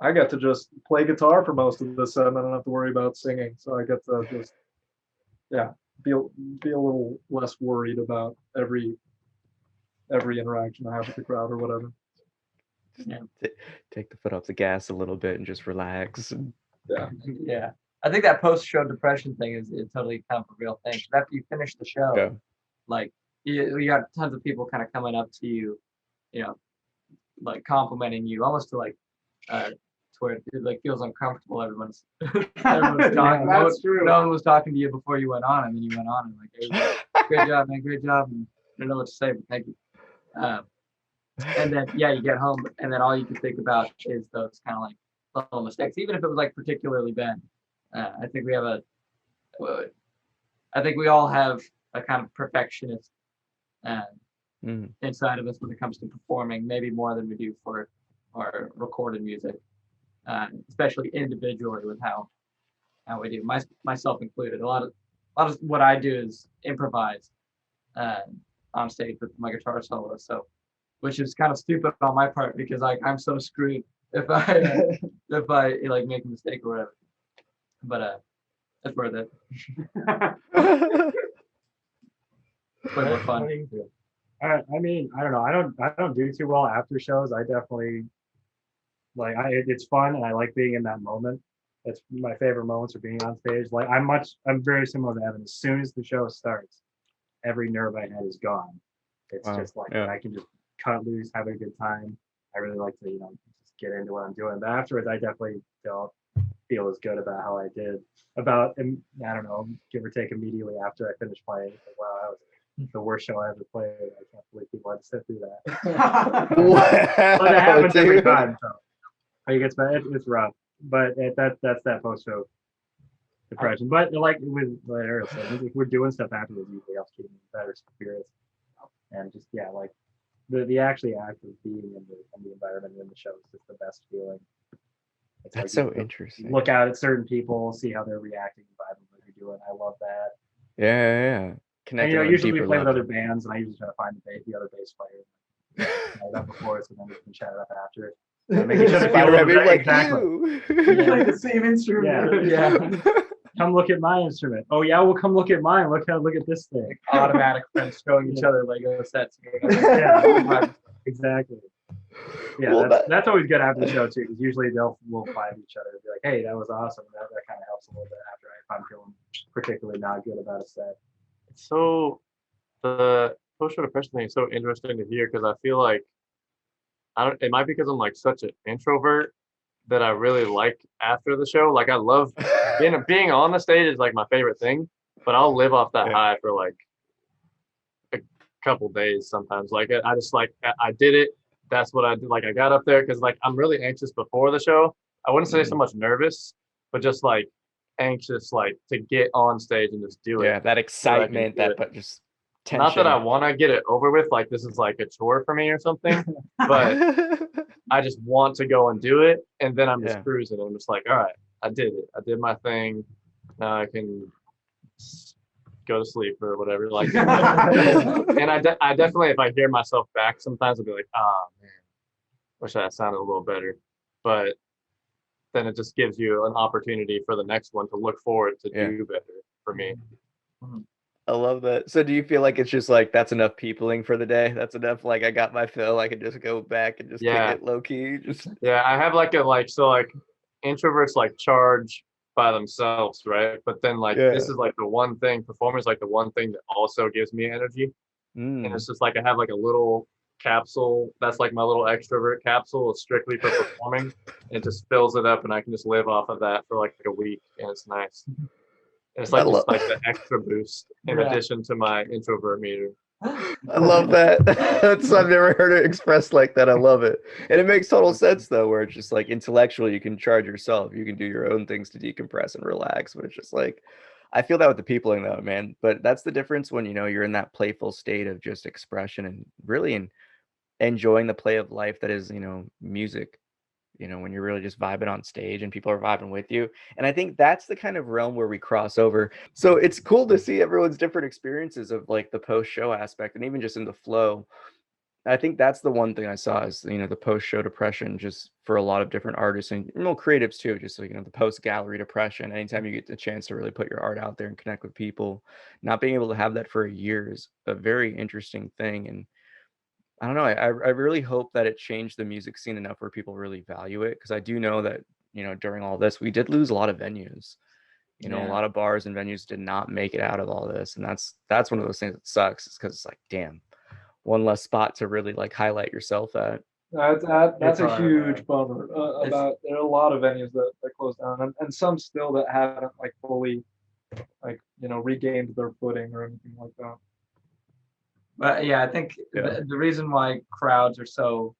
[SPEAKER 9] I get to just play guitar for most of this set, and I don't have to worry about singing. So I get to just be a little less worried about every interaction I have with the crowd or whatever.
[SPEAKER 5] Yeah. Take the foot off the gas a little bit and just relax.
[SPEAKER 7] Yeah. I think that post-show depression thing is totally kind of a real thing. After you finish the show, like you got tons of people kind of coming up to you, like complimenting you, almost to like to where it like feels uncomfortable. Everyone's talking.
[SPEAKER 6] That's true.
[SPEAKER 7] No one was talking to you before you went on, and then you went on and like, hey, great job, man, great job. And I don't know what to say, but thank you. And then you get home, and then all you can think about is those kind of like little mistakes, even if it was like particularly bad. I think we all have a kind of perfectionist inside of us when it comes to performing, maybe more than we do for our recorded music, especially individually with how we do, myself included. A lot of what I do is improvise on stage with my guitar solo, so which is kind of stupid on my part because like I'm so screwed if I like make a mistake or whatever. But it's worth it. It's way more fun.
[SPEAKER 8] I mean, I don't know. I don't do too well after shows. I definitely it's fun, and I like being in that moment. It's my favorite moments are being on stage. Like I'm very similar to Evan. As soon as the show starts, every nerve I had is gone. It's just like I can just cut loose, have a good time. I really like to, just get into what I'm doing. But afterwards, I definitely don't feel as good about how I did. I don't know, give or take immediately after I finished playing. Like, wow, that was the worst show I ever played. I can't believe people had to sit through that. But it happens every time. So it's rough. But that's that post-show depression. But like with Ariel said, if we're doing stuff afterwards, usually else keeping better spirits. And just like the actually act of being in the environment in the show is just the best feeling. It's
[SPEAKER 5] That's
[SPEAKER 8] like
[SPEAKER 5] so interesting.
[SPEAKER 8] Look out at certain people, see how they're reacting, vibe what you're doing. I love that.
[SPEAKER 5] Yeah. Connecting
[SPEAKER 8] and,
[SPEAKER 5] on a
[SPEAKER 8] usually we
[SPEAKER 5] deeper
[SPEAKER 8] play with
[SPEAKER 5] level.
[SPEAKER 8] other bands, and I usually try to find the other bass player. That before, so then we can chat it up after. Make each other feel exactly.
[SPEAKER 6] Play the same instrument.
[SPEAKER 8] Yeah. Come look at my instrument. Oh yeah, well come look at mine. Look at this thing.
[SPEAKER 7] Automatic friends showing each other Lego sets.
[SPEAKER 8] Yeah, exactly. Yeah,
[SPEAKER 5] Well,
[SPEAKER 8] that's always good after the show too, because usually we'll find each other and be like, hey, that was awesome. That kind of helps a little bit after if I'm feeling particularly not good about a set.
[SPEAKER 10] So the post-show depression thing is so interesting to hear because I feel like it might be because I'm like such an introvert that I really like after the show. Like I love being on the stage is like my favorite thing, but I'll live off that high for like a couple days sometimes. Like I just like I did it. That's what I did. Like I got up there because like I'm really anxious before the show. I wouldn't say so much nervous, but just like anxious, like to get on stage and just do it.
[SPEAKER 5] Yeah, that excitement, but just tension.
[SPEAKER 10] Not that I want to get it over with, like this is like a chore for me or something, but I just want to go and do it, and then I'm just cruising. And I'm just like, all right, I did it. I did my thing. Now I can go to sleep or whatever. Like, and I definitely, if I hear myself back, sometimes I'll be like, oh man, wish I sounded a little better. But then it just gives you an opportunity for the next one to look forward to do better for me.
[SPEAKER 5] I love that. So do you feel like it's just like that's enough peopling for the day? That's enough. Like I got my fill. I can just go back and just kick it low key. Just
[SPEAKER 10] I have like introverts like charge by themselves, right? But then like this is like the one thing. Performance like the one thing that also gives me energy. And it's just like I have like a little capsule that's like my little extrovert capsule. It's strictly for performing. It just fills it up, and I can just live off of that for like a week, and it's nice. It's like just like the extra boost in addition to my introvert meter.
[SPEAKER 5] I love that. I've never heard it expressed like that. I love it. And it makes total sense though, where it's just like intellectually you can charge yourself. You can do your own things to decompress and relax. But it's just like I feel that with the peopling though, man. But that's the difference when you're in that playful state of just expression and really enjoying the play of life that is, music. When you're really just vibing on stage and people are vibing with you. And I think that's the kind of realm where we cross over. So it's cool to see everyone's different experiences of like the post-show aspect and even just in the flow. I think that's the one thing I saw is, the post-show depression just for a lot of different artists and creatives too, just so, the post-gallery depression. Anytime you get the chance to really put your art out there and connect with people, not being able to have that for a year is a very interesting thing. And I don't know. I really hope that it changed the music scene enough where people really value it. Because I do know that, during all this, we did lose a lot of venues. A lot of bars and venues did not make it out of all this. And that's one of those things that sucks. Is because it's like, damn, one less spot to really like highlight yourself at.
[SPEAKER 9] That's a huge bummer. There are a lot of venues that closed down, and some still that haven't like fully, like regained their footing or anything like that.
[SPEAKER 7] But yeah, I think the reason why crowds are so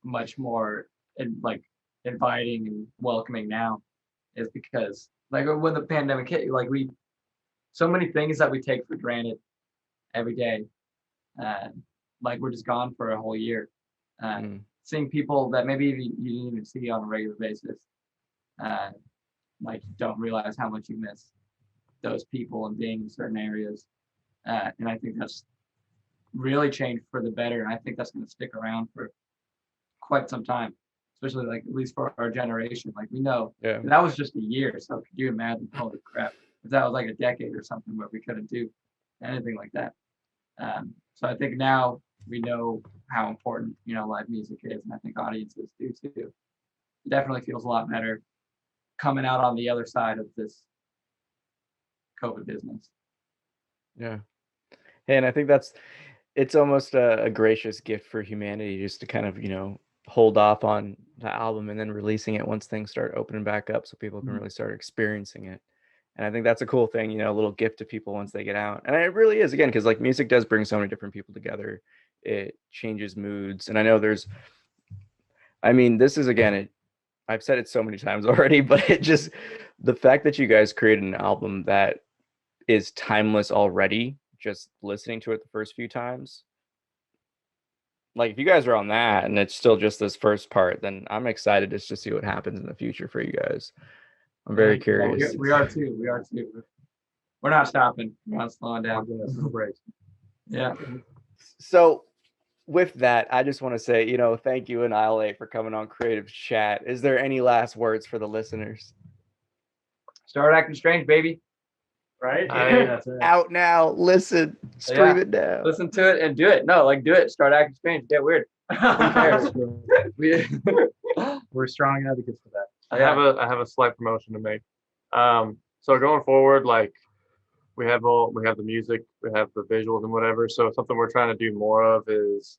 [SPEAKER 7] much more inviting and welcoming now is because like when the pandemic hit, like so many things that we take for granted every day, like we're just gone for a whole year. Seeing people that maybe you didn't even see on a regular basis, like you don't realize how much you miss those people and being in certain areas. And I think that's really changed for the better, and I think that's going to stick around for quite some time, especially like at least for our generation. Like we know that was just a year, so could you imagine? Holy crap, if that was like a decade or something where we couldn't do anything like that. So I think now we know how important live music is, and I think audiences do too. It definitely feels a lot better coming out on the other side of this COVID business.
[SPEAKER 5] Yeah, and I think it's almost a gracious gift for humanity just to kind of, hold off on the album and then releasing it once things start opening back up so people can really start experiencing it. And I think that's a cool thing, a little gift to people once they get out. And it really is, again, because like music does bring so many different people together. It changes moods. And I know this is, again, I've said it so many times already, but the fact that you guys created an album that is timeless already, just listening to it the first few times, like if you guys are on that and it's still just this first part, then I'm excited just to see what happens in the future for you guys. I'm very curious.
[SPEAKER 7] We are too. We're not stopping. We're not slowing down. Yeah.
[SPEAKER 5] So with that, I just want to say, thank you, Annihilate, for coming on Creative Chat. Is there any last words for the listeners?
[SPEAKER 7] Start acting strange, baby.
[SPEAKER 8] Right?
[SPEAKER 5] That's it. Out now. Listen. Stream it now.
[SPEAKER 7] Listen to it and do it. No, like do it. Start acting strange. Get weird.
[SPEAKER 8] We're strong advocates for that.
[SPEAKER 10] I have a slight promotion to make. So going forward, like we have the music, we have the visuals and whatever. So something we're trying to do more of is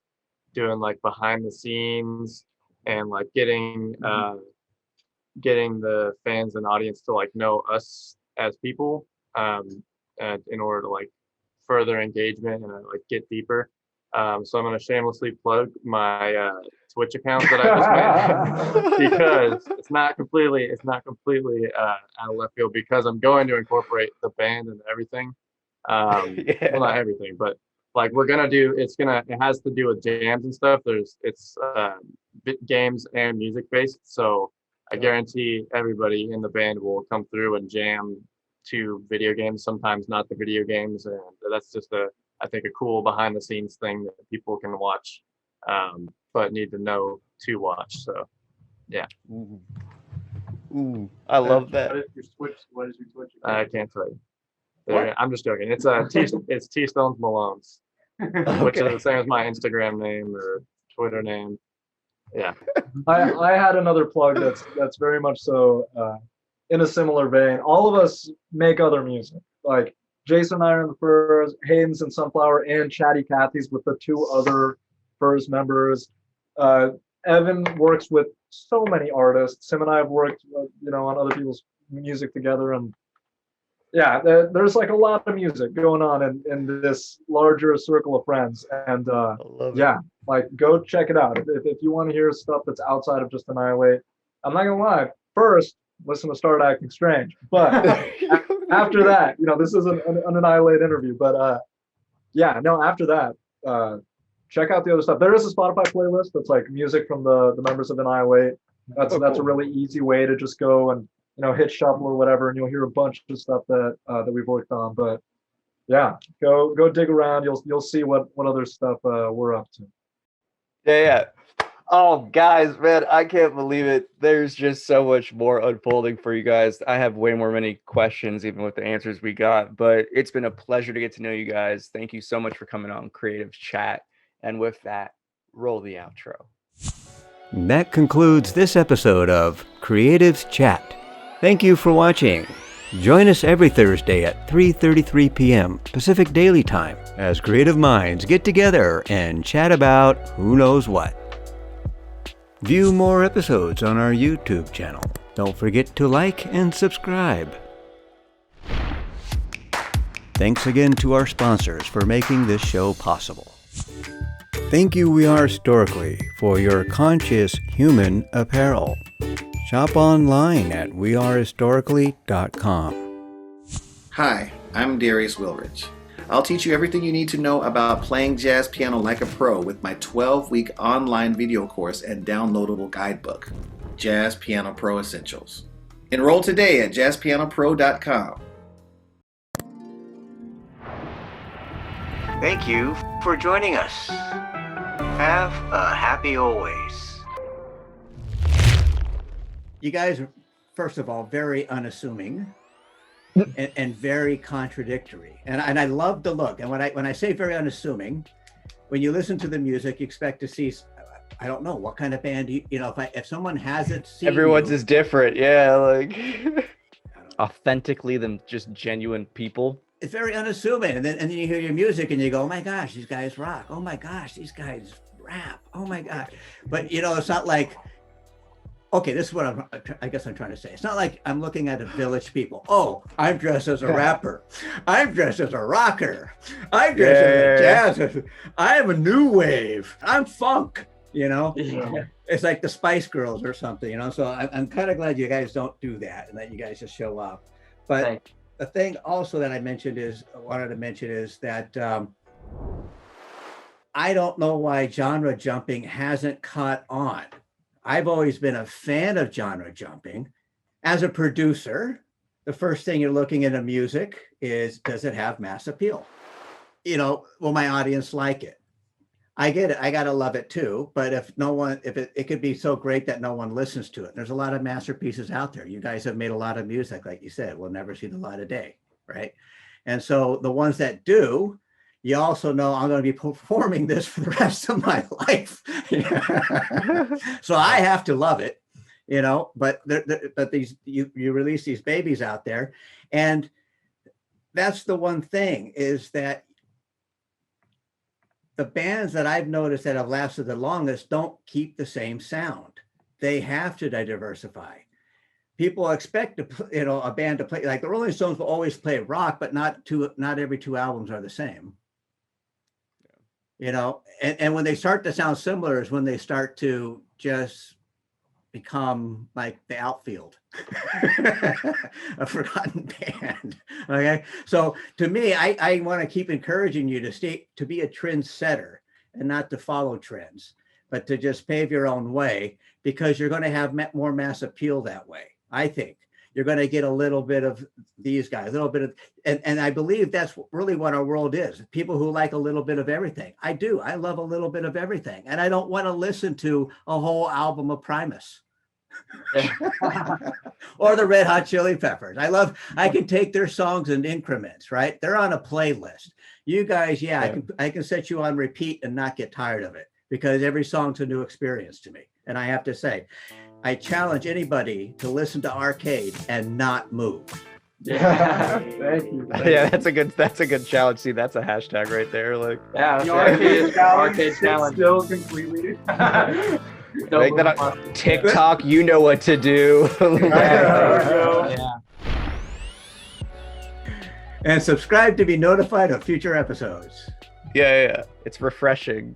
[SPEAKER 10] doing like behind the scenes and like getting the fans and audience to like know us as people, and in order to like further engagement and like get deeper. So I'm gonna shamelessly plug my Twitch account that I just made because it's not completely out of left field because I'm going to incorporate the band and everything. Well, not everything, but like it has to do with jams and stuff. It's games and music based. So I guarantee everybody in the band will come through and jam to video games, sometimes not the video games. And that's just I think a cool behind the scenes thing that people can watch, but need to know to watch. So yeah.
[SPEAKER 5] Ooh, I love that.
[SPEAKER 6] What is your Twitch?
[SPEAKER 10] I can't tell you. I'm just joking. It's T Stones Malone's, which is the same as my Instagram name or Twitter name. Yeah.
[SPEAKER 9] I had another plug that's very much so in a similar vein. All of us make other music. Like Jason and I are in the Furs, Hayden's in Sunflower, and Chatty Cathy's with the 2 other Furs members. Evan works with so many artists. Him and I have worked, on other people's music together, and yeah, there's like a lot of music going on in this larger circle of friends, and yeah, like go check it out if you want to hear stuff that's outside of just Annihilate. I'm not gonna lie, first listen to Start Acting Strange, but after that, this is an Annihilate interview, but yeah, no, after that, check out the other stuff. There is a Spotify playlist that's like music from the members of Annihilate. That's a really easy way to just go and hit shuffle or whatever, and you'll hear a bunch of stuff that we've worked on. But yeah, go dig around. You'll see what other stuff we're up to.
[SPEAKER 5] Yeah. Oh, guys, man, I can't believe it. There's just so much more unfolding for you guys. I have way many questions, even with the answers we got. But it's been a pleasure to get to know you guys. Thank you so much for coming on Creative Chat. And with that, roll the outro.
[SPEAKER 1] That concludes this episode of Creatives Chat. Thank you for watching. Join us every Thursday at 3:33 p.m. Pacific Daily Time as creative minds get together and chat about who knows what. View more episodes on our YouTube channel. Don't forget to like and subscribe. Thanks again to our sponsors for making this show possible. Thank you, We Are Historically, for your conscious human apparel. Shop online at wearehistorically.com.
[SPEAKER 4] Hi, I'm Darius Wilrich. I'll teach you everything you need to know about playing jazz piano like a pro with my 12-week online video course and downloadable guidebook, Jazz Piano Pro Essentials. Enroll today at jazzpianopro.com.
[SPEAKER 3] Thank you for joining us. Have a happy always.
[SPEAKER 2] You guys are, first of all, very unassuming and very contradictory. And I love the look. And when I say very unassuming, when you listen to the music, you expect to see, I don't know, what kind of band, if someone hasn't seen
[SPEAKER 5] Everyone's is different. Yeah, like authentically them just genuine people.
[SPEAKER 2] It's very unassuming. And then you hear your music and you go, oh my gosh, these guys rock. Oh my gosh, these guys rap. Oh my gosh. But it's not like, okay, this is what I guess I'm trying to say. It's not like I'm looking at a Village People. Oh, I'm dressed as a rapper. I'm dressed as a rocker. I'm dressed as a jazz. I am a new wave. I'm funk, Yeah. It's like the Spice Girls or something, So I'm kind of glad you guys don't do that and that you guys just show up. But the thing also that I wanted to mention is that I don't know why genre jumping hasn't caught on. I've always been a fan of genre jumping. As a producer, the first thing you're looking at a music is, does it have mass appeal? Will my audience like it? I get it. I got to love it too. But if it could be so great that no one listens to it. There's a lot of masterpieces out there. You guys have made a lot of music, like you said, will never see the light of day, right? And so the ones that do, you also know I'm going to be performing this for the rest of my life. So I have to love it, you know, but you release these babies out there, and that's the one thing, is that the bands that I've noticed that have lasted the longest don't keep the same sound. They have to diversify. People expect a band to play, like the Rolling Stones will always play rock, but not every 2 albums are the same. You know, and when they start to sound similar is when they start to just become like the Outfield, a forgotten band. Okay, so to me, I want to keep encouraging you to be a trendsetter and not to follow trends, but to just pave your own way, because you're going to have more mass appeal that way. I think you're going to get a little bit of these guys, a little bit of, and I believe that's really what our world is. People who like a little bit of everything. I do. I love a little bit of everything, and I don't want to listen to a whole album of Primus. Or the Red Hot Chili Peppers. I can take their songs in increments, right? They're on a playlist. You guys, I can set you on repeat and not get tired of it, because every song's a new experience to me. And I have to say, I challenge anybody to listen to Arcade and not move.
[SPEAKER 6] Yeah, thank you.
[SPEAKER 5] Yeah, that's a good challenge. See, that's a hashtag right there. Like,
[SPEAKER 7] Yeah,
[SPEAKER 6] The
[SPEAKER 7] arcade challenge.
[SPEAKER 6] Still completely.
[SPEAKER 5] like that on TikTok, you know what to do.
[SPEAKER 7] Yeah.
[SPEAKER 2] And subscribe to be notified of future episodes.
[SPEAKER 5] Yeah. It's refreshing.